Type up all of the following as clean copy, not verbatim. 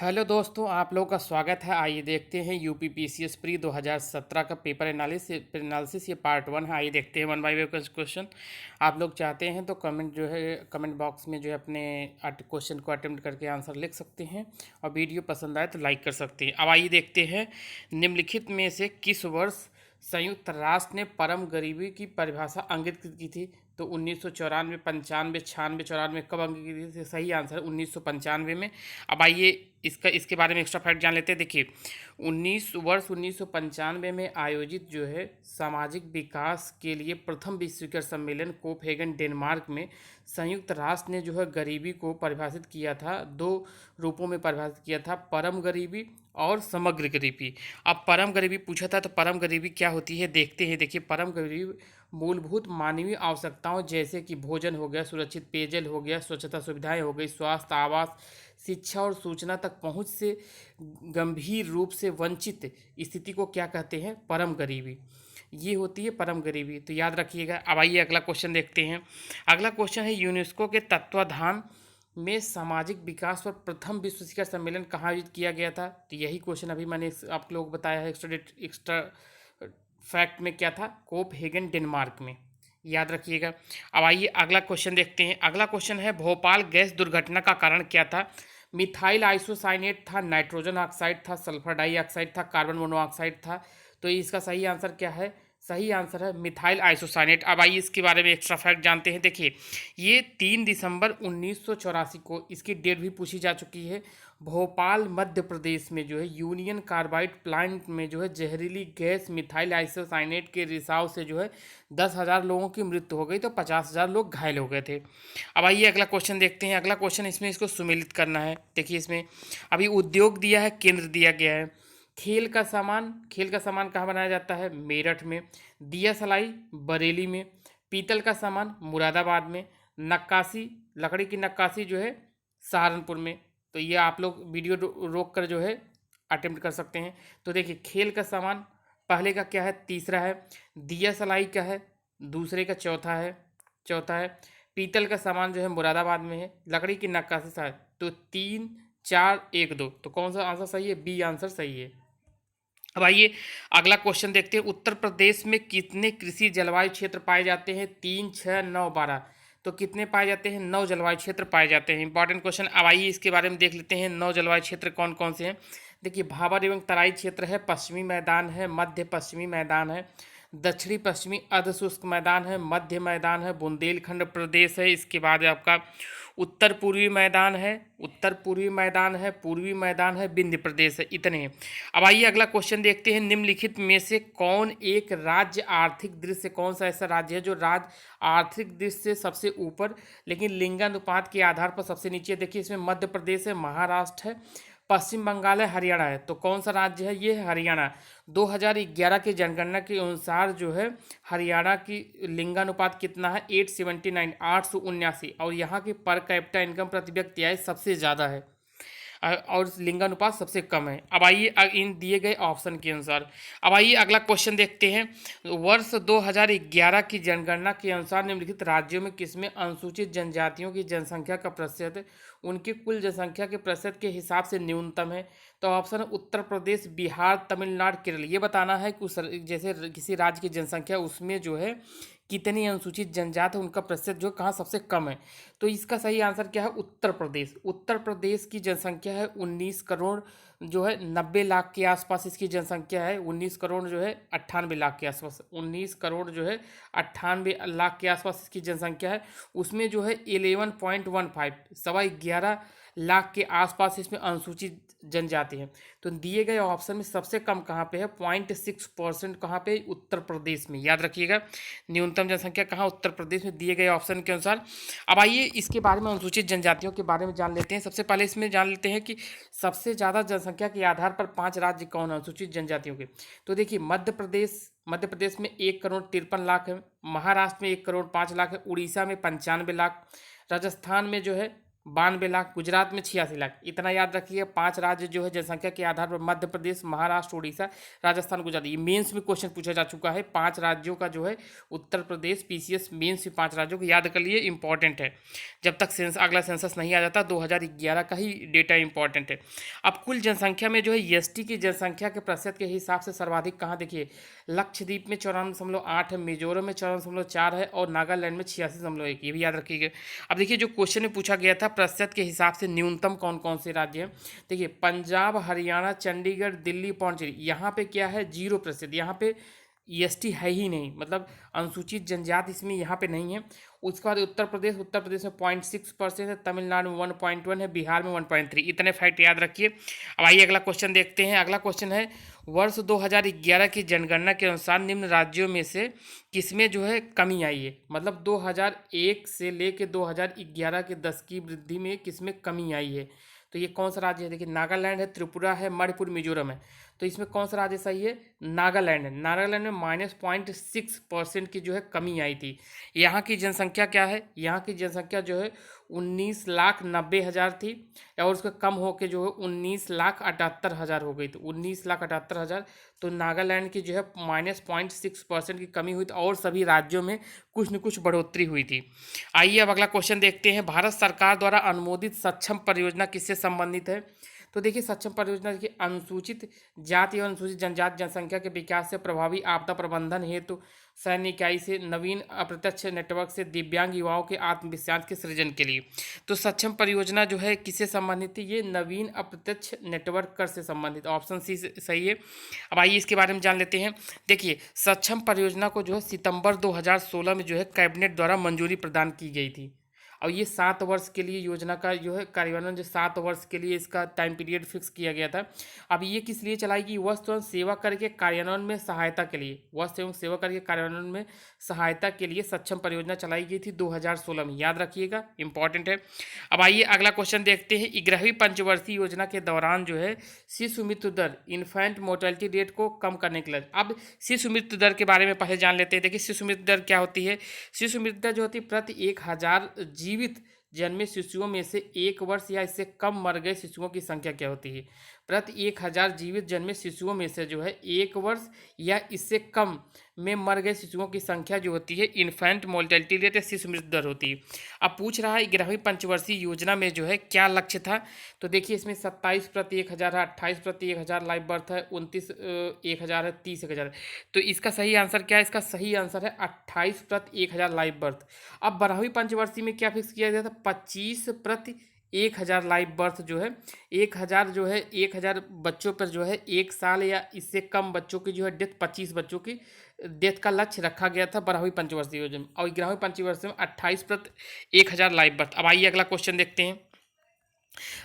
Hello दोस्तों, आप लोगों का स्वागत है। आइए देखते हैं यूपी पीसीएस प्री 2017 का पेपर एनालिसिस ये पार्ट 1 है। आइए देखते हैं वन बाय वन क्वेश्चन। आप लोग चाहते हैं तो कमेंट बॉक्स में जो है अपने क्वेश्चन को अटेम्प्ट करके आंसर लिख सकते हैं, और वीडियो पसंद आए तो लाइक कर सकते हैं। अब आइए देखते हैं, निम्नलिखित में से किस वर्ष संयुक्त राष्ट्र ने परम गरीबी की परिभाषा अंकित की थी? तो 1994, 95, 96, 94 कब अंकित की थी? सही आंसर है 1995 में। अब आइए इसके बारे में एक्स्ट्रा फैक्ट जान लेते हैं। देखिए, 1995 में आयोजित जो है सामाजिक विकास के लिए प्रथम विश्व शिखर सम्मेलन कोपहेगन डेनमार्क में संयुक्त राष्ट्र ने जो है गरीबी को परिभाषित किया था। दो रूपों में परिभाषित किया था, परम गरीबी और समग्र गरीबी। अब परम गरीबी पूछा था, तो परम गरीबी क्या होती है देखते हैं। देखिए, परम गरीबी मूलभूत मानवीय आवश्यकताओं जैसे कि भोजन हो गया, सुरक्षित पेयजल हो गया, स्वच्छता सुविधाएं हो गई, स्वास्थ्य, आवास, शिक्षा और सूचना तक पहुंच से गंभीर रूप से वंचित स्थिति को क्या कहते हैं? परम गरीबी। ये होती है परम गरीबी, तो याद रखिएगा। अब आइए अगला क्वेश्चन देखते हैं। अगला क्वेश्चन है, यूनेस्को के तत्वाधान में सामाजिक विकास पर प्रथम विश्व शिखर सम्मेलन कहाँ आयोजित किया गया था? तो यही क्वेश्चन अभी मैंने आप लोगों को बताया है। एक्स्ट्रा फैक्ट में क्या था? कोपहेगन डेनमार्क में। याद रखिएगा। अब आइए अगला क्वेश्चन देखते हैं। अगला क्वेश्चन है, भोपाल गैस दुर्घटना का कारण क्या था? मिथाइल आइसोसाइनेट था, नाइट्रोजन ऑक्साइड था, सल्फर डाइऑक्साइड था, कार्बन मोनोऑक्साइड था। तो इसका सही आंसर क्या है? सही आंसर है मिथाइल आइसोसाइनेट। अब आइए इसके बारे में एक्स्ट्रा फैक्ट जानते हैं। देखिए, ये 3 दिसंबर 1984 को इसकी डेट भी पूछी जा चुकी है। भोपाल मध्य प्रदेश में जो है यूनियन कार्बाइड प्लांट में जो है जहरीली गैस मिथाइल आइसोसाइनेट के रिसाव से जो है 10,000 लोगों की मृत्यु हो गई, तो 50,000 लोग घायल हो गए थे। अब आइए अगला क्वेश्चन देखते हैं। अगला क्वेश्चन इसमें इसको सुमेलित करना है। देखिए, इसमें अभी उद्योग दिया है, केंद्र दिया गया है। खेल का सामान कहाँ बनाया जाता है? मेरठ में। दिया सलाई बरेली में। पीतल का सामान मुरादाबाद में। नक्काशी, लकड़ी की नक्काशी जो है सहारनपुर में। तो ये आप लोग वीडियो रोक कर जो है अटेम्प्ट कर सकते हैं। तो देखिए, खेल का सामान पहले का क्या है? तीसरा है। दिया सलाई का है दूसरे का चौथा है। पीतल का सामान जो है मुरादाबाद में है। लकड़ी की नक्काशी सा है। तो 3, 4, 1, 2, तो कौन सा आंसर सही है? बी आंसर सही है। अब आइए अगला क्वेश्चन देखते हैं। उत्तर प्रदेश में कितने कृषि जलवायु क्षेत्र पाए जाते हैं? 3, 6, 9, 12। तो कितने पाए जाते हैं? 9 जलवायु क्षेत्र पाए जाते हैं। Important question. अब आइए इसके बारे में देख लेते हैं, 9 जलवायु क्षेत्र कौन कौन से हैं। देखिए, भाबर एवं तराई क्षेत्र है, पश्चिमी मैदान है, मध्य पश्चिमी मैदान है, दक्षिणी पश्चिमी अर्धशुष्क मैदान है, मध्य मैदान है, बुंदेलखंड प्रदेश है। इसके बाद आपका उत्तर पूर्वी मैदान है, पूर्वी मैदान है, विंध्य प्रदेश है। इतने हैं। अब आइए अगला क्वेश्चन देखते हैं। निम्नलिखित में से कौन एक राज्य आर्थिक दृष्टि से, कौन सा ऐसा राज्य है जो राज्य आर्थिक दृष्टि से सबसे ऊपर लेकिन लिंगानुपात के आधार पर सबसे नीचे? देखिए, इसमें मध्य प्रदेश है, महाराष्ट्र है, पश्चिम बंगाल है, हरियाणा है। तो कौन सा राज्य है? ये है हरियाणा। 2011 की जनगणना के अनुसार जो है हरियाणा की लिंगानुपात कितना है? 879, 879। और यहाँ की पर कैपिटा इनकम प्रति व्यक्ति आय सबसे ज़्यादा है, और लिंगानुपात सबसे कम है। अब आइए इन दिए गए ऑप्शन के अनुसार। अब आइए अगला क्वेश्चन देखते हैं। वर्ष 2011 की जनगणना के अनुसार निम्नलिखित राज्यों में किसमें अनुसूचित जनजातियों की जनसंख्या का प्रतिशत उनकी कुल जनसंख्या के प्रतिशत के हिसाब से न्यूनतम है? तो ऑप्शन है उत्तर प्रदेश, बिहार, तमिलनाडु, केरल। ये बताना है कि जैसे किसी राज्य की जनसंख्या उसमें जो है कितनी अनुसूचित जनजाति है, उनका प्रतिशत जो कहाँ सबसे कम है। तो इसका सही आंसर क्या है? उत्तर प्रदेश। उत्तर प्रदेश की जनसंख्या है 19 करोड़ जो है 90 लाख के आसपास इसकी जनसंख्या है। 19 करोड़ जो है 98 लाख के आसपास, 19 करोड़ जो है 98 लाख के आसपास इसकी जनसंख्या है। उसमें जो है 11.15 11.5 लाख के आसपास इसमें अनुसूचित जनजाति है। तो दिए गए ऑप्शन में सबसे कम कहाँ पे है? 0.6% कहाँ पे? उत्तर प्रदेश में। याद रखिएगा, न्यूनतम जनसंख्या कहाँ? उत्तर प्रदेश में, दिए गए ऑप्शन के अनुसार। अब आइए इसके बारे में अनुसूचित जनजातियों के बारे में जान लेते हैं। सबसे पहले इसमें जान लेते हैं कि सबसे ज़्यादा जनसंख्या के आधार पर 5 राज्य कौन है अनुसूचित जनजातियों के। तो देखिए, मध्य प्रदेश में 1,53,00,000 है, महाराष्ट्र में 1,05,00,000 है, उड़ीसा में 95 लाख, राजस्थान में जो है 92 लाख, गुजरात में 86 लाख। इतना याद रखिए। 5 राज्य जो है जनसंख्या के आधार पर मध्य प्रदेश, महाराष्ट्र, उड़ीसा, राजस्थान, गुजरात। ये मेंस में क्वेश्चन पूछा जा चुका है 5 राज्यों का जो है। उत्तर प्रदेश पीसीएस मेंस में 5 राज्यों को याद कर लिए, इंपॉर्टेंट है। जब तक अगला सेंसस नहीं आ जाता 2011 का ही डेटा इंपॉर्टेंट है। अब कुल जनसंख्या में जो है एसटी की जनसंख्या के प्रतिशत के हिसाब से सर्वाधिक कहाँ देखिए, लक्षद्वीप में 94.8 है, मिजोरम में 94.4 है और नागालैंड में 86.1। ये भी याद रखिएगा। अब देखिए जो क्वेश्चन में पूछा गया था प्रतिशत के हिसाब से न्यूनतम कौन कौन से राज्य हैं। देखिए पंजाब, हरियाणा, चंडीगढ़, दिल्ली, पौंडीचेरी। यहाँ पे क्या है 0%। यहाँ पे ईएसटी है ही नहीं, मतलब अनुसूचित जनजाति इसमें यहाँ पे नहीं है। उसके बाद उत्तर प्रदेश में 0.6% है, तमिलनाडु में 1.1 है, बिहार में 1.3। इतने फैक्ट याद रखिए। अब आइए अगला क्वेश्चन देखते हैं। अगला क्वेश्चन है वर्ष 2011 की जनगणना के अनुसार निम्न राज्यों में से किसमें जो है कमी आई है। मतलब 2001 से लेके 2011 के 10 की वृद्धि में किसमें कमी आई है। तो ये कौन सा राज्य है, देखिए नागालैंड है, त्रिपुरा है, मणिपुर, मिजोरम है। तो इसमें कौन सा राज्य सही है, नागालैंड है। नागालैंड में -0.6% की जो है कमी आई थी। यहाँ की जनसंख्या क्या है, यहाँ की जनसंख्या जो है 19,90,000 थी और उसका कम होकर जो है 19,78,000 हो गई थी, 19,78,000। तो नागालैंड की जो है -0.6% की कमी हुई थी और सभी राज्यों में कुछ न कुछ बढ़ोतरी हुई थी। आइए अब अगला क्वेश्चन देखते हैं। भारत सरकार द्वारा अनुमोदित सक्षम परियोजना किससे संबंधित है। तो देखिए सक्षम परियोजना की अनुसूचित जाति एवं अनुसूचित जनजाति जनसंख्या के विकास से प्रभावी आपदा प्रबंधन हेतु सैन्य इकाई से नवीन अप्रत्यक्ष नेटवर्क से दिव्यांग युवाओं के आत्मविश्वास के सृजन के लिए। तो सक्षम परियोजना जो है किससे संबंधित है, ये नवीन अप्रत्यक्ष नेटवर्क कर से संबंधित। ऑप्शन सी सही है। अब आइए इसके बारे में जान लेते हैं। देखिए सक्षम परियोजना को जो है सितंबर 2016 में जो है कैबिनेट द्वारा मंजूरी प्रदान की गई थी और ये 7 वर्ष के लिए योजना का जो है कार्यान्वयन, जो 7 वर्ष के लिए इसका टाइम पीरियड फिक्स किया गया था। अब ये किस लिए चलाएगी, वस्तु एवं सेवा कर के कार्यान्वयन में सहायता के लिए। वस्तु एवं सेवा कर के कार्यान्वयन में सहायता के लिए सक्षम परियोजना चलाई गई थी 2016 में, याद रखिएगा, इंपॉर्टेंट है। अब आइए अगला क्वेश्चन देखते हैं। 11वीं पंचवर्षीय योजना के दौरान जो है शिशु मृत्यु दर, इन्फेंट मोर्टेलिटी रेट को कम करने के लिए। अब शिशु मृत्यु दर के बारे में पहले जान लेते हैं। देखिए शिशु मृत्यु दर क्या होती है। शिशु मृत्यु दर जो होती है प्रति 1,000 जीवित जन्मे शिशुओं में से 1 वर्ष या इससे कम मर गए शिशुओं की संख्या क्या होती है। प्रति 1,000 जीवित जन्मे शिशुओं में से जो है 1 वर्ष या इससे कम में मर गए शिशुओं की संख्या जो होती है इन्फेंट मोर्टेलिटी रेट या शिशु मृत्यु दर होती है। अब पूछ रहा है 11वीं पंचवर्षीय योजना में जो है क्या लक्ष्य था। तो देखिए इसमें 27 प्रति 1,000 है, 28 प्रति 1,000 लाइव बर्थ है, 29 1,000 है, 30 1,000 है। तो इसका सही आंसर क्या है, इसका सही आंसर है 28 प्रति 1,000 लाइव बर्थ। अब 12वीं पंचवर्षीय में क्या फिक्स किया गया था, 25 प्रति 1,000 लाइव बर्थ जो है 1,000 जो है 1,000 बच्चों पर जो है 1 साल या इससे कम बच्चों की जो है डेथ, 25 बच्चों की डेथ का लक्ष्य रखा गया था 12वीं पंचवर्षीय योजना में। और 11वीं पंचवर्षीय में 28 प्रति 1,000 लाइव बर्थ। अब आइए अगला क्वेश्चन देखते हैं।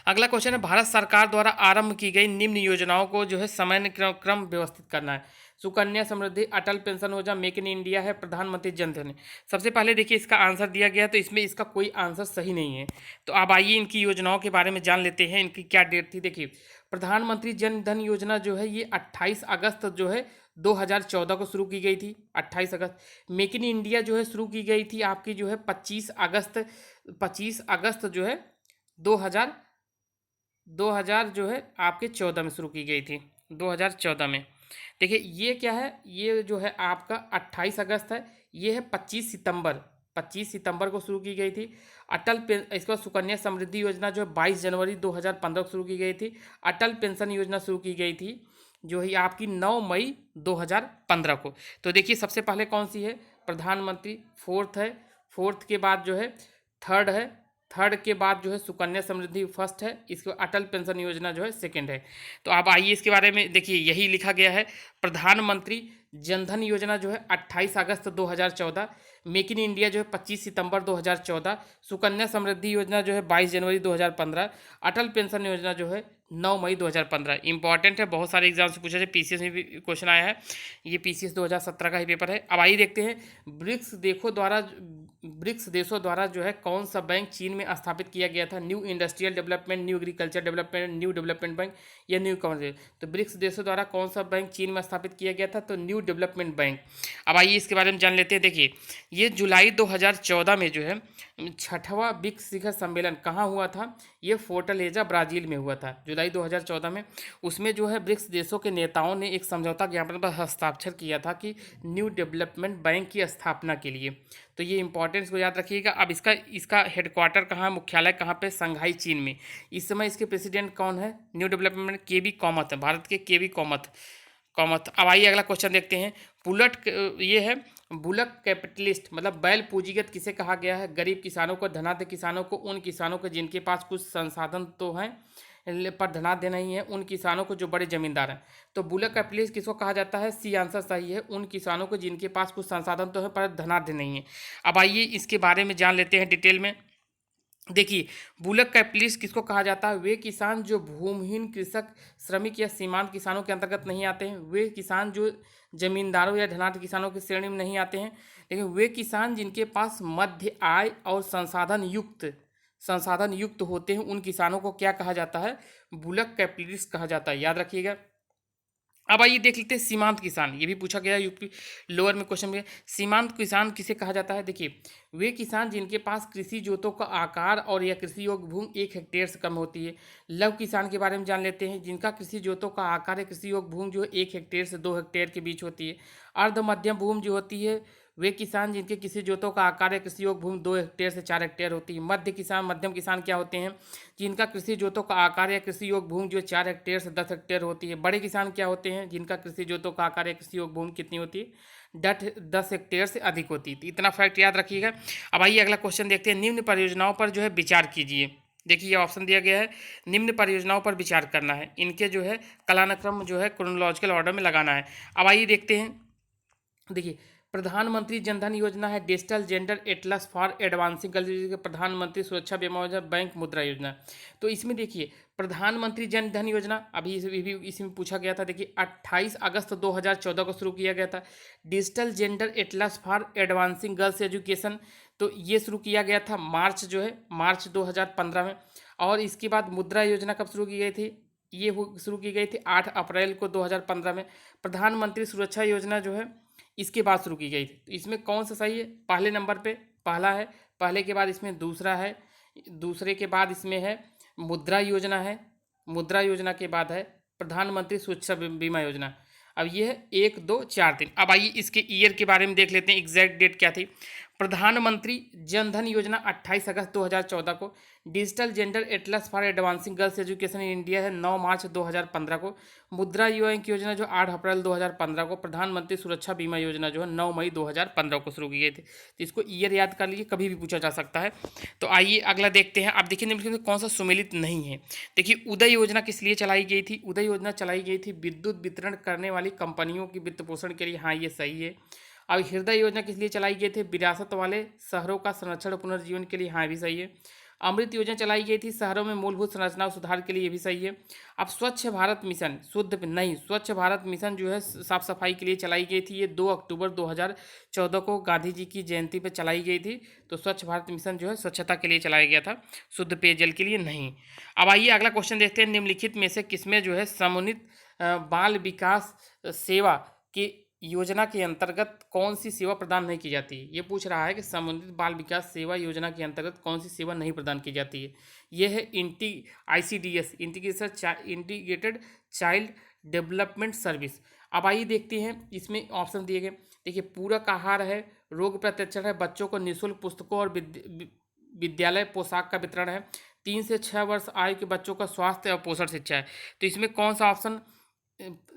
अगला क्वेश्चन है भारत सरकार द्वारा आरंभ की गई निम्न योजनाओं को जो है समय क्रम व्यवस्थित करना है। सुकन्या समृद्धि, अटल पेंशन योजना, मेक इन इंडिया है, प्रधानमंत्री जन धन। सबसे पहले देखिए इसका आंसर दिया गया तो इसमें इसका कोई आंसर सही नहीं है। तो अब आइए इनकी योजनाओं के बारे में जान लेते हैं, इनकी क्या डेट थी। देखिए प्रधानमंत्री जन धन योजना जो है ये 28 अगस्त जो है 2014 को शुरू की गई थी, 28 अगस्त। मेक इन इंडिया जो है शुरू की गई थी आपकी जो है 25 अगस्त जो है 2000 जो है आपके 14 में शुरू की गई थी, 2014 में। देखिए ये क्या है, ये जो है आपका 28 अगस्त है, ये है 25 सितंबर को शुरू की गई थी। इसके बाद सुकन्या समृद्धि योजना जो है 22 जनवरी 2015 को शुरू की गई थी। अटल पेंशन योजना शुरू की गई थी जो है आपकी 9 मई 2015 को। तो देखिए सबसे पहले कौन सी है, प्रधानमंत्री फोर्थ है, फोर्थ के बाद जो है थर्ड है, थर्ड के बाद जो है सुकन्या समृद्धि फर्स्ट है, इसके बाद अटल पेंशन योजना जो है सेकंड है। तो आप आइए इसके बारे में देखिए, यही लिखा गया है प्रधानमंत्री जनधन योजना जो है 28 अगस्त 2014, मेक इन इंडिया जो है 25 सितंबर 2014, सुकन्या समृद्धि योजना जो है 22 जनवरी 2015, अटल पेंशन योजना जो है 9 मई 2015। इंपॉर्टेंट है, बहुत सारे एग्जाम से पूछा जाए, पीसीएस में भी क्वेश्चन आया है। ये पीसीएस 2017 का ही पेपर है। अब आइए देखते हैं, ब्रिक्स देशों द्वारा जो है कौन सा बैंक चीन में स्थापित किया गया था? New industrial development, new agriculture development, new development bank या न्यू कॉमर्स। तो ब्रिक्स देशों द्वारा कौन सा बैंक चीन में स्थापित किया गया था? तो न्यू डेवलपमेंट बैंक। अब आइए इसके बारे में जान लेते हैं। देखिए, ये जुलाई 2014 में जो है 6वां ब्रिक्स शिखर सम्मेलन कहाँ हुआ था? ये फोर्टलेजा ब्राज़ील में हुआ था जुलाई 2014 में। उसमें जो है ब्रिक्स देशों के नेताओं ने एक समझौता ज्ञापन पर हस्ताक्षर किया था कि न्यू डेवलपमेंट बैंक की स्थापना के लिए। तो ये इंपॉर्टेंस को याद रखिएगा। अब इसका हेडक्वार्टर कहाँ, मुख्यालय कहाँ पे? संघाई चीन में। इस समय इसके प्रेसिडेंट कौन है? न्यू डेवलपमेंट केवी कामत है, भारत के केवी कामत। अब आइए अगला क्वेश्चन देखते हैं। ये है बुलक कैपिटलिस्ट, मतलब बैल पूंजीगत किसे कहा गया है? गरीब किसानों को, धनाढ्य किसानों को, उन किसानों को जिनके पास कुछ संसाधन तो हैं पर धनाढ्य नहीं है, उन किसानों को जो बड़े जमींदार हैं। तो बुलक कैपिटलिस्ट किसको कहा जाता है? सी आंसर सही है, उन किसानों को जिनके पास कुछ संसाधन तो है पर धनाढ्य नहीं है। अब आइए इसके बारे में जान लेते हैं डिटेल में। देखिए, बुलक कैपिटलिस्ट किसको कहा जाता है? वे किसान जो भूमिहीन कृषक, श्रमिक या सीमांत किसानों के अंतर्गत नहीं आते हैं, वे किसान जो जमींदारों या धनाढ्य किसानों की श्रेणी में नहीं आते हैं, लेकिन वे किसान जिनके पास मध्य आय और संसाधन युक्त होते हैं, उन किसानों को क्या कहा जाता है? बुलक कैपिटलिस्ट कहा जाता है, याद रखिएगा। अब आइए देख लेते हैं सीमांत किसान। ये भी पूछा गया यूपी लोअर में क्वेश्चन में। सीमांत किसान किसे कहा जाता है? देखिए, वे किसान जिनके पास कृषि जोतों का आकार और या कृषि योग्य भूमि 1 हेक्टेयर से कम होती है। लघु किसान के बारे में जान लेते हैं, जिनका कृषि जोतों का आकार या कृषि योग्य भूमि जो है 1 हेक्टेयर से 2 हेक्टेयर के बीच होती है। अर्ध मध्यम भूमि जो होती है, वे किसान जिनके कृषि जोतों का आकार या कृषि योग्य भूमि 2 हेक्टेयर से 4 हेक्टेयर होती है। मध्यम किसान क्या होते हैं? जिनका कृषि जोतों का आकार या कृषि योग्य भूमि जो 4 हेक्टेयर से 10 हेक्टेयर होती है। बड़े किसान क्या होते हैं? जिनका कृषि जोतों का आकार या कृषि योग्य भूमि कितनी होती है? 10 हेक्टेयर से अधिक होती है। तो इतना फैक्ट याद रखिएगा। अब आइए अगला क्वेश्चन देखते हैं। निम्न परियोजनाओं पर जो है विचार कीजिए। देखिए, ये ऑप्शन दिया गया है, निम्न परियोजनाओं पर विचार करना है, इनके जो है कालानुक्रम जो है क्रोनोलॉजिकल ऑर्डर में लगाना है। अब आइए देखते हैं। देखिए, प्रधानमंत्री जनधन योजना है, digital gender Atlas for advancing girls, प्रधानमंत्री सुरक्षा बीमा योजना, बैंक मुद्रा योजना। तो इसमें देखिए, प्रधानमंत्री जनधन योजना अभी इसमें पूछा गया था। देखिए, 28 अगस्त 2014 को शुरू किया गया था। Digital gender Atlas for advancing girls education, तो ये शुरू किया गया था मार्च 2015 में। और इसके बाद मुद्रा योजना कब शुरू की गई थी? ये शुरू की गई थी 8 अप्रैल को 2015 में। प्रधानमंत्री सुरक्षा योजना जो है इसके बाद शुरू की गई थी। तो इसमें कौन सा सही है? पहले नंबर पे पहला है, पहले के बाद इसमें दूसरा है, दूसरे के बाद इसमें है मुद्रा योजना है, मुद्रा योजना के बाद है प्रधानमंत्री सुरक्षा बीमा योजना। अब ये है 1, 2, 4, 3। अब आइए इसके ईयर के बारे में देख लेते हैं, एग्जैक्ट डेट क्या थी। प्रधानमंत्री जनधन योजना 28 अगस्त 2014 को। Digital gender Atlas for advancing girls education in India है 9 मार्च 2015 को। मुद्रा योजना जो 8 अप्रैल 2015 को। प्रधानमंत्री सुरक्षा बीमा योजना जो है 9 मई 2015 को शुरू की गई थी। तो इसको ईयर याद कर लीजिए, कभी भी पूछा जा सकता है। तो आइए अगला देखते हैं। आप देखिए निम्नलिखित में कौन सा सुमेलित नहीं है। देखिए, उदय योजना किस लिए चलाई गई थी? उदय योजना चलाई गई थी विद्युत वितरण करने वाली कंपनियों की वित्त पोषण के लिए। हाँ, ये सही है। अब हृदय योजना किस लिए चलाई गई थी? विरासत वाले शहरों का संरक्षण और पुनर्जीवन के लिए। हाँ, भी सही है। अमृत योजना चलाई गई थी शहरों में मूलभूत संरचना सुधार के लिए। ये भी सही है। अब स्वच्छ भारत मिशन, स्वच्छ भारत मिशन जो है साफ सफाई के लिए चलाई गई थी। ये 2 अक्टूबर 2014 को गांधी जी की जयंती पर चलाई गई थी। तो स्वच्छ भारत मिशन जो है स्वच्छता के लिए चलाया गया था, शुद्ध पेयजल के लिए नहीं। अब आइए अगला क्वेश्चन देखते हैं। निम्नलिखित में से किसमें जो है समन्वित बाल विकास सेवा की योजना के अंतर्गत कौन सी सेवा प्रदान नहीं की जाती है? ये पूछ रहा है कि समन्वित बाल विकास सेवा योजना के अंतर्गत कौन सी सेवा नहीं प्रदान की जाती है। ये है ICDS, integrated child development service. अब आइए देखते हैं इसमें ऑप्शन दिए गए। देखिए, पूरक आहार है, रोग प्रत्यारोपण है, बच्चों को निःशुल्क पुस्तकों और विद्यालय पोशाक का वितरण है, 3 से 6 वर्ष आयु के बच्चों का स्वास्थ्य और पोषण शिक्षा है। तो इसमें कौन सा ऑप्शन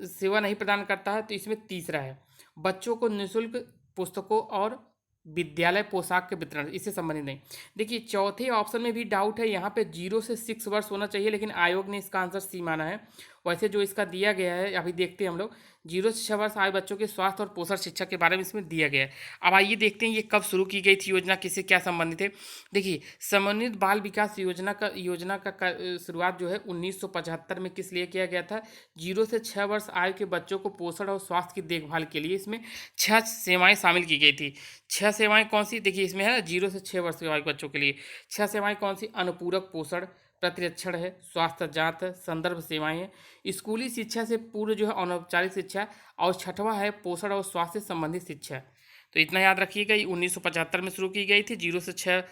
सेवा नहीं प्रदान करता है? तो इसमें तीसरा है, बच्चों को निःशुल्क पुस्तकों और विद्यालय पोशाक के वितरण, इससे संबंधित नहीं। देखिए, चौथे ऑप्शन में भी डाउट है, यहाँ पे 0 से 6 वर्ष होना चाहिए, लेकिन आयोग ने इसका आंसर सी माना है। वैसे जो इसका दिया गया है अभी देखते हैं हम लोग, 0 से 6 वर्ष आयु बच्चों के स्वास्थ्य और पोषण शिक्षा के बारे में इसमें दिया गया है। अब आइए देखते हैं ये कब शुरू की गई थी योजना, किससे क्या संबंधित है। देखिए, समन्वित बाल विकास योजना का शुरुआत जो है 1975 में किस लिए किया गया था, 0 से 6 वर्ष आयु के बच्चों को पोषण और स्वास्थ्य की देखभाल के लिए इसमें 6 सेवाएं शामिल की गई थी। 6 सेवाएं कौन सी, देखिए इसमें है ना 0 से 6 वर्ष के आयु बच्चों के लिए 6 सेवाएं कौन सी, अनुपूरक पोषण, प्रतिरक्षण है, स्वास्थ्य जांच है, संदर्भ सेवाएं हैं, स्कूली शिक्षा से पूर्व जो है अनौपचारिक शिक्षा, और छठवां है पोषण और स्वास्थ्य से संबंधित शिक्षा। तो इतना याद रखिएगा, ये 1975 में शुरू की गई थी, 0 से 6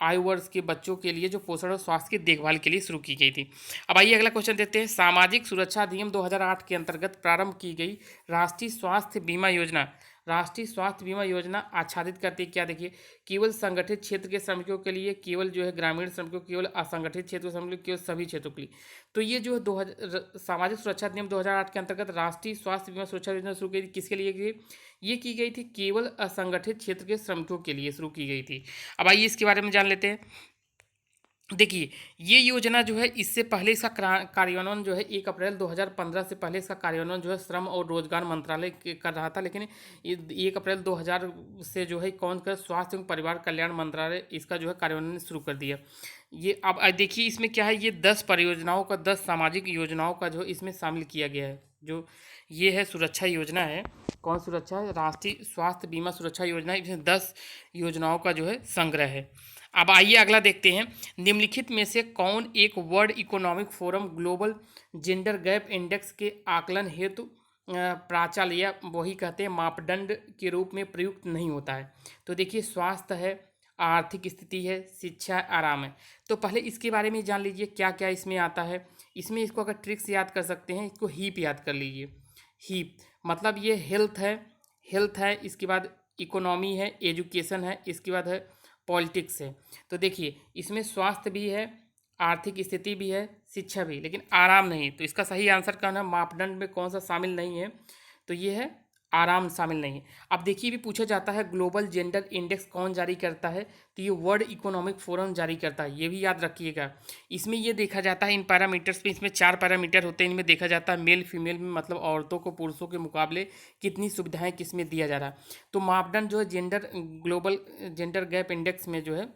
आयु वर्ष के बच्चों के लिए जो पोषण और स्वास्थ्य की देखभाल के लिए शुरू की गई थी। अब आइए अगला क्वेश्चन देखते हैं। सामाजिक सुरक्षा अधिनियम 2008 के अंतर्गत प्रारंभ की गई राष्ट्रीय स्वास्थ्य बीमा योजना, राष्ट्रीय स्वास्थ्य बीमा योजना आच्छादित करती है क्या, देखिए, केवल संगठित क्षेत्र के श्रमिकों के लिए, केवल जो है ग्रामीण श्रमिकों, केवल असंगठित क्षेत्र के श्रमिकों, केवल सभी क्षेत्रों के लिए। तो ये जो है सामाजिक सुरक्षा अधिनियम 2008 के अंतर्गत राष्ट्रीय स्वास्थ्य बीमा सुरक्षा योजना शुरू की थी, किसके लिए की, ये की गई थी केवल असंगठित क्षेत्र के श्रमिकों के लिए शुरू की गई थी। अब आइए इसके बारे में जान लेते हैं। देखिए, ये योजना जो है इससे पहले इसका कार्यान्वयन जो है 1 अप्रैल 2015 से पहले इसका कार्यान्वयन जो है श्रम और रोजगार मंत्रालय कर रहा था, लेकिन 1 अप्रैल 2000 से जो है कौन कर, स्वास्थ्य एवं परिवार कल्याण मंत्रालय इसका जो है कार्यान्वयन शुरू कर दिया। ये अब देखिए इसमें क्या है, ये 10 परियोजनाओं का, 10 सामाजिक योजनाओं का जो इसमें शामिल किया गया है। जो ये है सुरक्षा योजना है, कौन सुरक्षा है, राष्ट्रीय स्वास्थ्य बीमा सुरक्षा योजना, इसमें 10 योजनाओं का जो है संग्रह है। अब आइए अगला देखते हैं। निम्नलिखित में से कौन एक world economic forum global gender gap index के आकलन हेतु प्राचाल्य या वही कहते हैं मापदंड के रूप में प्रयुक्त नहीं होता है। तो देखिए, स्वास्थ्य है, आर्थिक स्थिति है, शिक्षा है, आराम है। तो पहले इसके बारे में जान लीजिए क्या क्या इसमें आता है। इसमें इसको अगर ट्रिक्स याद कर सकते हैं, इसको हीप याद कर लीजिए। हीप मतलब ये हेल्थ है, इसके बाद इकोनॉमी है, एजुकेशन है, इसके बाद है पॉलिटिक्स है। तो देखिए, इसमें स्वास्थ्य भी है, आर्थिक स्थिति भी है, शिक्षा भी, लेकिन आराम नहीं। तो इसका सही आंसर क्या है, मापदंड में कौन सा शामिल नहीं है, तो ये है आराम शामिल नहीं है। अब देखिए, भी पूछा जाता है ग्लोबल जेंडर इंडेक्स कौन जारी करता है, तो ये वर्ल्ड इकोनॉमिक फोरम जारी करता है, ये भी याद रखिएगा। इसमें ये देखा जाता है इन पैरामीटर्स पे, इसमें 4 पैरामीटर होते हैं, इनमें देखा जाता है मेल फीमेल में, मतलब औरतों को पुरुषों के मुकाबले कितनी सुविधाएं किसमें दिया जा रहा है। तो मापदंड जो है ग्लोबल जेंडर गैप इंडेक्स में जो है,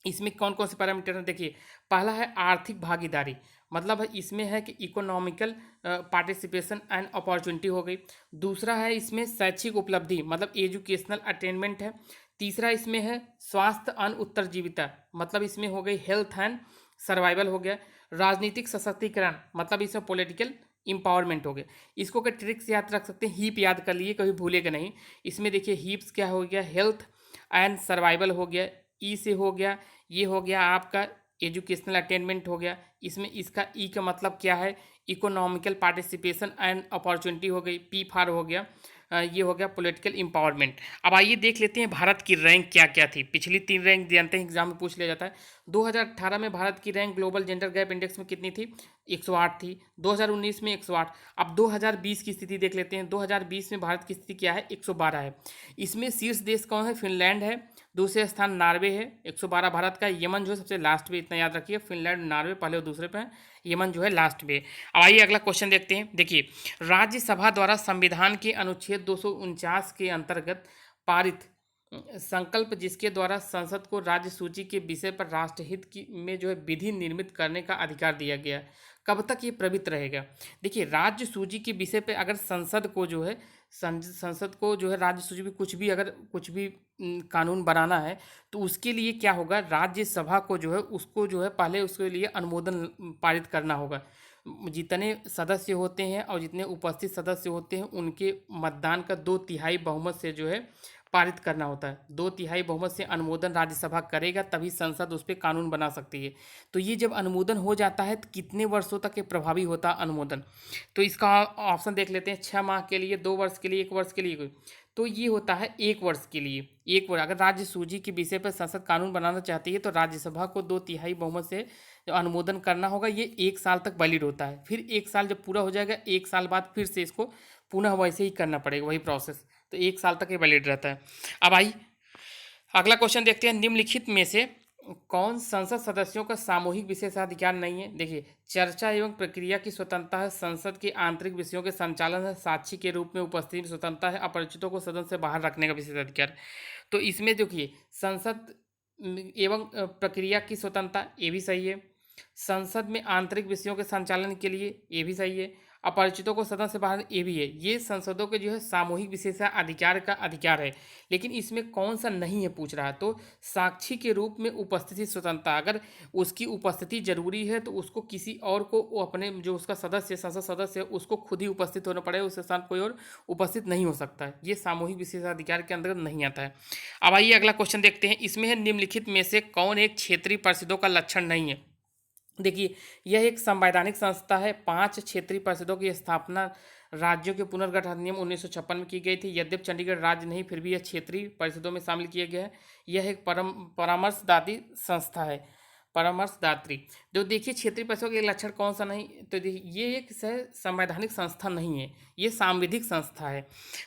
इसमें कौन कौन से पैरामीटर हैं, देखिए, पहला है आर्थिक भागीदारी, मतलब है इसमें है कि इकोनॉमिकल पार्टिसिपेशन एंड अपॉर्चुनिटी हो गई। दूसरा है इसमें शैक्षिक उपलब्धि, मतलब एजुकेशनल अटेनमेंट है। तीसरा इसमें है स्वास्थ्य अन उत्तरजीविता, मतलब इसमें हो गई हेल्थ एंड सर्वाइवल हो गया। राजनीतिक सशक्तिकरण, मतलब इसमें पॉलिटिकल इंपावरमेंट हो गया। इसको क्या ट्रिक्स याद रख सकते हैं, हीप याद कर लिए, कभी भूलेगा नहीं। इसमें देखिए हीप्स क्या हो गया, हेल्थ एंड सर्वाइवल हो गया, ई से हो गया, ये हो गया आपका एजुकेशनल अटेनमेंट हो गया। इसमें इसका ई का मतलब क्या है, इकोनॉमिकल पार्टिसिपेशन एंड अपॉर्चुनिटी हो गई, पी फार हो गया, ये हो गया पॉलिटिकल एम्पावरमेंट। अब आइए देख लेते हैं भारत की रैंक क्या क्या थी। पिछली 3 रैंक जानते हैं, एग्जाम में पूछ लिया जाता है। 2018 में भारत की rank global gender gap index में कितनी थी, 108 थी। 2019 में 108। अब 2020 की स्थिति देख लेते हैं। 2020 में भारत की स्थिति क्या है, 112 है। इसमें शीर्ष देश कौन है, फिनलैंड है। दूसरे स्थान नार्वे है, 112 भारत का। यमन जो है सबसे लास्ट पे, इतना याद रखिए, फिनलैंड नार्वे पहले और दूसरे पे है, यमन जो है लास्ट पे। अब आइए अगला क्वेश्चन देखते हैं। देखिए, राज्यसभा द्वारा संविधान के अनुच्छेद 249 के अंतर्गत पारित संकल्प जिसके द्वारा संसद को राज्य सूची के विषय पर राष्ट्रहित की में जो है विधि निर्मित करने का अधिकार दिया गया है, कब तक ये प्रवृत्त रहेगा। देखिए, राज्य सूची के विषय पे अगर संसद को जो है राज्य सूची में कुछ भी कानून बनाना है, तो उसके लिए क्या होगा, राज्यसभा को जो है उसको जो है पहले उसके लिए अनुमोदन पारित करना होगा। जितने सदस्य होते हैं और जितने उपस्थित सदस्य होते हैं उनके मतदान का 2/3 बहुमत से जो है पारित करना होता है। 2/3 बहुमत से अनुमोदन राज्यसभा करेगा, तभी संसद उस पर कानून बना सकती है। तो ये जब अनुमोदन हो जाता है तो कितने वर्षों तक ये प्रभावी होता है अनुमोदन, तो इसका ऑप्शन देख लेते हैं। 6 माह के लिए, 2 वर्ष के लिए, 1 वर्ष के लिए। तो ये होता है 1 वर्ष के लिए। 1 वर्ष अगर राज्य सूची के विषय पर संसद कानून बनाना चाहती है तो राज्यसभा को 2/3 बहुमत से जो अनुमोदन करना होगा। ये 1 साल तक वैलिड होता है। फिर 1 साल जब पूरा हो जाएगा, 1 साल बाद फिर से इसको पुनः वैसे ही करना पड़ेगा, वही प्रोसेस। तो 1 साल तक ये वैलिड रहता है। अब आई अगला क्वेश्चन देखते हैं। निम्नलिखित में से कौन संसद सदस्यों का सामूहिक विशेषाधिकार नहीं है? देखिए, चर्चा एवं प्रक्रिया की स्वतंत्रता है, संसद के आंतरिक विषयों के संचालन है, साक्षी के रूप में उपस्थिति की स्वतंत्रता है, अपरिचितों को सदन से बाहर रखने का विशेषाधिकार है। तो इसमें देखिए, संसद एवं प्रक्रिया की स्वतंत्रता, ये भी सही है। संसद में आंतरिक विषयों के संचालन के लिए, ये भी सही है। अपरिचितों को सदन से बाहर, ये भी है। ये संसदों के जो है सामूहिक विशेषाधिकार का अधिकार है। लेकिन इसमें कौन सा नहीं है पूछ रहा है, तो साक्षी के रूप में उपस्थिति स्वतंत्रता, अगर उसकी उपस्थिति जरूरी है तो उसको किसी और को, वो अपने जो उसका सदस्य, संसद सदस्य है, उसको खुद ही उपस्थित होना पड़ेगा, उसके साथ कोई और उपस्थित नहीं हो सकता है। ये सामूहिक विशेषाधिकार के अंतर्गत नहीं आता है। अब आइए अगला क्वेश्चन देखते हैं। इसमें है, निम्नलिखित में से कौन एक क्षेत्रीय परिषदों का लक्षण नहीं है? देखिए, यह एक संवैधानिक संस्था है। 5 क्षेत्रीय परिषदों की स्थापना राज्यों के पुनर्गठन अधिनियम 1956 में की गई थी। यद्यपि चंडीगढ़ राज्य नहीं, फिर भी यह क्षेत्रीय परिषदों में शामिल किया गया है। यह एक परामर्शदात्री संस्था है, परामर्शदात्री। जो देखिए, क्षेत्रीय परिषदों के लक्षण कौन सा नहीं, तो देखिए ये एक संवैधानिक संस्था नहीं है, ये सांविधिक संस्था है।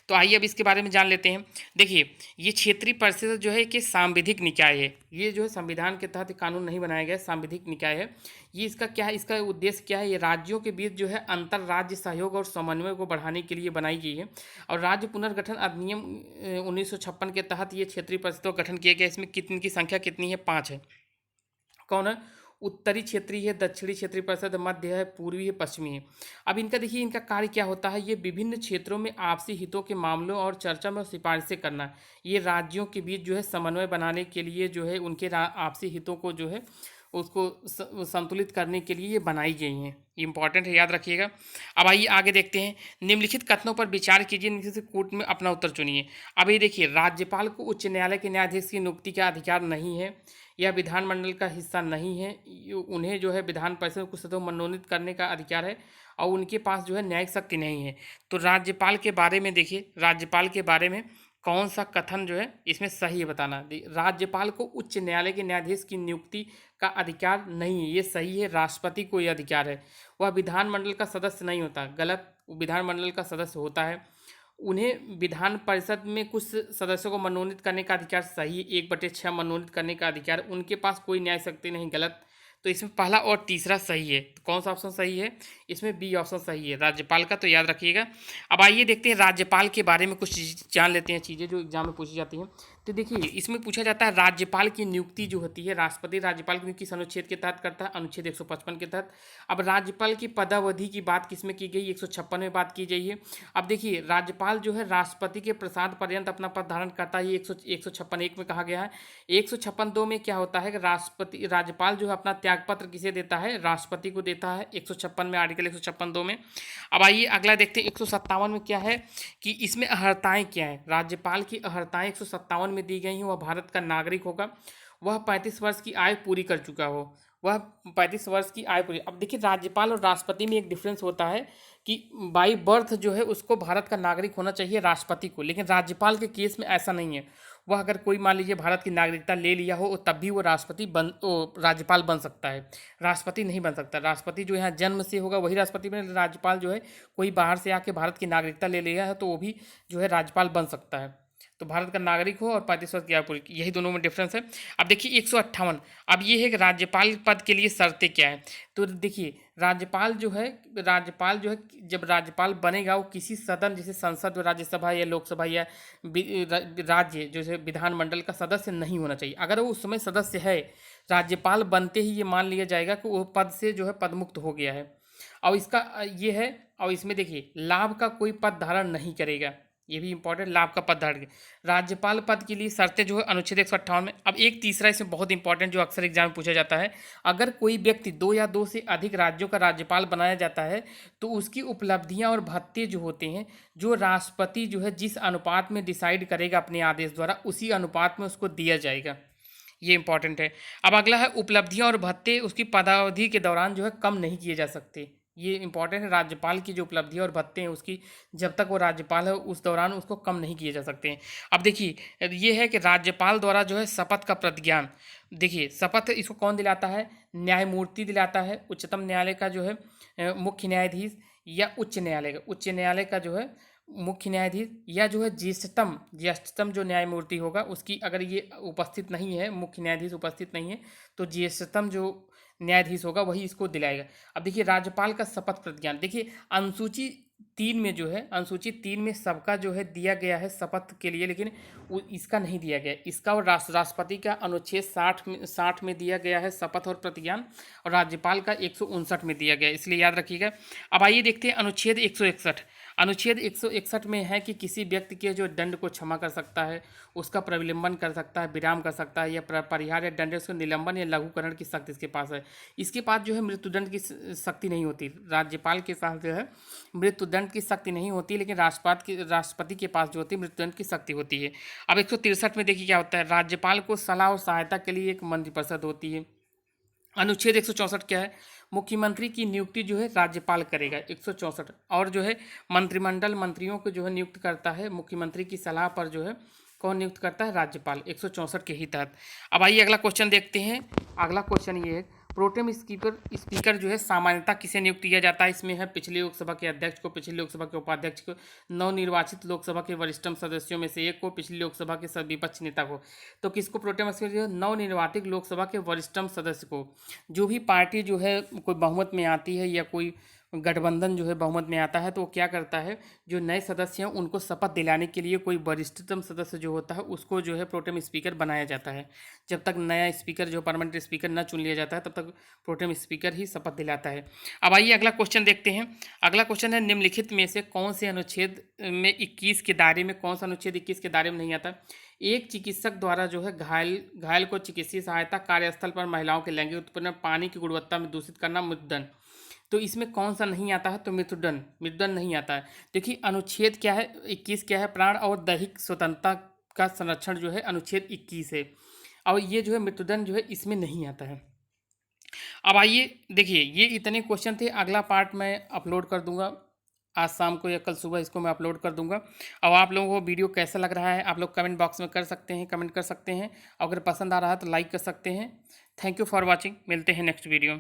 तो आइए अब इसके बारे में जान लेते हैं। देखिए, ये क्षेत्रीय परिषद जो है कि सांविधिक निकाय है। ये जो है संविधान के तहत कानून नहीं बनाया गया, सांविधिक निकाय है। ये इसका क्या है, इसका उद्देश्य क्या है? ये राज्यों के बीच जो है अंतर राज्य सहयोग और समन्वय को बढ़ाने के लिए बनाई गई है। और राज्य पुनर्गठन अधिनियम 1956 के तहत ये क्षेत्रीय परिषदों का गठन किया गया। इसमें कितनी की संख्या कितनी है? 5 है। कौन है? उत्तरी क्षेत्रीय है, दक्षिणी क्षेत्रीय परिषद, मध्य है, पूर्वी है, पश्चिमी है। अब इनका देखिए, इनका कार्य क्या होता है? ये विभिन्न क्षेत्रों में आपसी हितों के मामलों और चर्चा में सिफारिशें करना। ये राज्यों के बीच जो है समन्वय बनाने के लिए जो है उनके आपसी हितों को जो है उसको संतुलित करने के लिए ये बनाई गई हैं। ये इंपॉर्टेंट है, याद रखिएगा। अब आइए आगे देखते हैं। निम्नलिखित कथनों पर विचार कीजिए, इनमें से कोर्ट में अपना उत्तर चुनिए। अब ये देखिए, राज्यपाल को उच्च न्यायालय के न्यायाधीश की नियुक्ति का अधिकार नहीं है। यह विधानमंडल का हिस्सा नहीं है। उन्हें जो है विधान परिषद में कुछ सदस्यों को मनोनीत करने का अधिकार है, और उनके पास जो है न्यायिक शक्ति नहीं है। तो राज्यपाल के बारे में देखिए, राज्यपाल के बारे में कौन सा कथन जो है इसमें सही है बताना। राज्यपाल को उच्च न्यायालय के न्यायाधीश की नियुक्ति का अधिकार नहीं है, ये सही है। राष्ट्रपति को ये अधिकार है। वह विधानमंडल का सदस्य नहीं होता, गलत। विधानमंडल का सदस्य होता है। उन्हें विधान परिषद में कुछ सदस्यों को मनोनीत करने का अधिकार, सही। 1/6 मनोनीत करने का अधिकार, उनके पास कोई न्याय शक्ति नहीं, गलत। तो इसमें पहला और तीसरा सही है। तो कौन सा ऑप्शन सही है? इसमें बी ऑप्शन सही है, राज्यपाल का। तो याद रखिएगा। अब आइए देखते हैं, राज्यपाल के बारे में कुछ जान लेते हैं, चीज़ें जो एग्जाम में पूछी जाती हैं। तो देखिए, इसमें पूछा जाता है राज्यपाल की नियुक्ति जो होती है, राष्ट्रपति राज्यपाल की नियुक्ति किस अनुच्छेद के तहत करता है? अनुच्छेद 155 के तहत। अब राज्यपाल की पदावधि की बात किसमें की गई? 156 में बात की गई है। अब देखिए, राज्यपाल जो है राष्ट्रपति के प्रसाद पर्यंत अपना पद धारण करता है, ये 156(1) में कहा गया है। 156(2) में क्या होता है कि राज्यपाल जो है अपना त्यागपत्र किसे देता है? राष्ट्रपति को देता है, 156 में, आर्टिकल 156(2) में। अब आइए अगला देखते हैं, 157 में क्या है कि इसमें अहर्ताएँ क्या है? राज्यपाल की अहर्ताएँ 157 में दी गई हैं। वह भारत का नागरिक होगा, वह 35 वर्ष की आयु पूरी कर चुका हो, वह 35 वर्ष की आयु पूरी। अब देखिए, राज्यपाल और राष्ट्रपति में एक डिफरेंस होता है कि बाई बर्थ जो है उसको भारत का नागरिक होना चाहिए राष्ट्रपति को, लेकिन राज्यपाल के केस में ऐसा नहीं है। वह अगर कोई मान लीजिए भारत की नागरिकता ले लिया हो, तब भी वो राज्यपाल बन सकता है, राष्ट्रपति नहीं बन सकता। राष्ट्रपति जो यहाँ जन्म से होगा वही राष्ट्रपति बने। राज्यपाल जो है कोई बाहर से आके भारत की नागरिकता ले लिया है तो वो भी जो है राज्यपाल बन सकता है। तो भारत का नागरिक हो और 35 वर्ष की आयु पूरी, यही दोनों में डिफरेंस है। अब देखिए 158। अब ये है कि राज्यपाल पद के लिए शर्तें क्या है। तो देखिए, राज्यपाल जो है जब राज्यपाल बनेगा वो किसी सदन, जैसे संसद, राज्यसभा या लोकसभा या राज्य जैसे विधानमंडल का सदस्य नहीं होना चाहिए। अगर वो उस समय सदस्य है, राज्यपाल बनते ही ये मान लिया जाएगा कि वो पद से जो है पदमुक्त हो गया है। और इसका ये है, और इसमें देखिए लाभ का कोई पद धारण नहीं करेगा, ये भी इंपॉर्टेंट, लाभ का पद धारण। राज्यपाल पद के लिए शर्तें जो है अनुच्छेद 158 में। अब एक तीसरा इसमें बहुत इंपॉर्टेंट जो अक्सर एग्जाम में पूछा जाता है, अगर कोई व्यक्ति 2 या 2 से अधिक राज्यों का राज्यपाल बनाया जाता है तो उसकी उपलब्धियां और भत्ते जो होते हैं, जो राष्ट्रपति जो है जिस अनुपात में डिसाइड करेगा अपने आदेश द्वारा, उसी अनुपात में उसको दिया जाएगा। ये इंपॉर्टेंट है। अब अगला है, उपलब्धियां और भत्ते उसकी पदावधि के दौरान जो है कम नहीं किए जा सकते। ये इंपॉर्टेंट है। राज्यपाल की जो उपलब्धियां और भत्ते हैं उसकी, जब तक वो राज्यपाल है उस दौरान उसको कम नहीं किए जा सकते हैं। अब देखिए, ये है कि राज्यपाल द्वारा जो है शपथ का प्रतिज्ञान, देखिए शपथ इसको कौन दिलाता है? न्यायमूर्ति दिलाता है। उच्चतम न्यायालय का जो है मुख्य न्यायाधीश, या उच्च न्यायालय का जो है मुख्य न्यायाधीश, या जो है ज्येष्ठतम जो न्यायमूर्ति होगा उसकी, अगर ये उपस्थित नहीं है, मुख्य न्यायाधीश उपस्थित नहीं है, तो ज्येष्ठतम जो न्यायाधीश होगा वही इसको दिलाएगा। अब देखिए राज्यपाल का शपथ प्रतिज्ञान, देखिए अनुसूची 3 में जो है, अनुसूची 3 में सबका जो है दिया गया है शपथ के लिए, लेकिन इसका नहीं दिया गया। इसका और राष्ट्रपति का अनुच्छेद 60 में दिया गया है शपथ और प्रतिज्ञान, और राज्यपाल का 159 में दिया गया है, इसलिए याद रखिएगा। अब आइए देखते हैं अनुच्छेद 161। अनुच्छेद 161 में है कि किसी व्यक्ति के जो दंड को क्षमा कर सकता है, उसका प्रविलंबन कर सकता है, विराम कर सकता है, या परिहार या दंड उसको निलंबन या लघुकरण की शक्ति इसके पास है। इसके पास जो है मृत्युदंड की शक्ति नहीं होती। राज्यपाल के साथ जो है मृत्युदंड की शक्ति नहीं होती, लेकिन राष्ट्रपति के पास जो होती है मृत्युदंड की शक्ति होती है। अब 163 में देखिए क्या होता है, राज्यपाल को सलाह और सहायता के लिए एक मंत्रिपरिषद होती है। अनुच्छेद 164 क्या है, मुख्यमंत्री की नियुक्ति जो है राज्यपाल करेगा, 164। और जो है मंत्रिमंडल मंत्रियों को जो है नियुक्त करता है, मुख्यमंत्री की सलाह पर जो है कौन नियुक्त करता है, राज्यपाल, 164 के ही तहत। अब आइए अगला क्वेश्चन देखते हैं। अगला क्वेश्चन ये है, प्रोटेम स्पीकर जो है सामान्यतः किसे नियुक्त किया जाता है। इसमें है पिछली लोकसभा के अध्यक्ष को, पिछली लोकसभा के उपाध्यक्ष को, नवनिर्वाचित लोकसभा के वरिष्ठतम सदस्यों में से एक को, पिछली लोकसभा के विपक्ष नेता को। तो किसको प्रोटेम स्पीकर जो है, नवनिर्वाचित लोकसभा के वरिष्ठतम सदस्य को। जो भी पार्टी जो है कोई बहुमत में आती है या कोई गठबंधन जो है बहुमत में आता है, तो वो क्या करता है, जो नए सदस्य हैं उनको शपथ दिलाने के लिए कोई वरिष्ठतम सदस्य जो होता है उसको जो है प्रोटेम स्पीकर बनाया जाता है। जब तक नया स्पीकर जो परमानेंट स्पीकर न चुन लिया जाता है तब तक प्रोटेम स्पीकर ही शपथ दिलाता है। अब आइए अगला क्वेश्चन देखते हैं। अगला क्वेश्चन है, निम्नलिखित में से कौन से अनुच्छेद में 21 के दायरे में, कौन सा अनुच्छेद 21 के दायरे में नहीं आता। एक चिकित्सक द्वारा जो है घायल को चिकित्सीय सहायता, कार्यस्थल पर महिलाओं के लैंगिक उत्पीड़न, पानी की गुणवत्ता में दूषित करना, मृत्युदंड। तो इसमें कौन सा नहीं आता है, तो मृत्युदंड नहीं आता है। देखिए अनुच्छेद क्या है, 21 क्या है, प्राण और दैहिक स्वतंत्रता का संरक्षण जो है अनुच्छेद 21 है, और ये जो है मृत्युदंड जो है इसमें नहीं आता है। अब आइए देखिए, ये इतने क्वेश्चन थे। अगला पार्ट मैं अपलोड कर दूंगा आज शाम को या कल सुबह, इसको मैं अपलोड कर दूंगा। अब आप लोगों को वीडियो कैसा लग रहा है आप लोग कमेंट बॉक्स में कर सकते हैं, कमेंट कर सकते हैं। अगर पसंद आ रहा है तो लाइक कर सकते हैं। थैंक यू फॉर वॉचिंग, मिलते हैं नेक्स्ट वीडियो।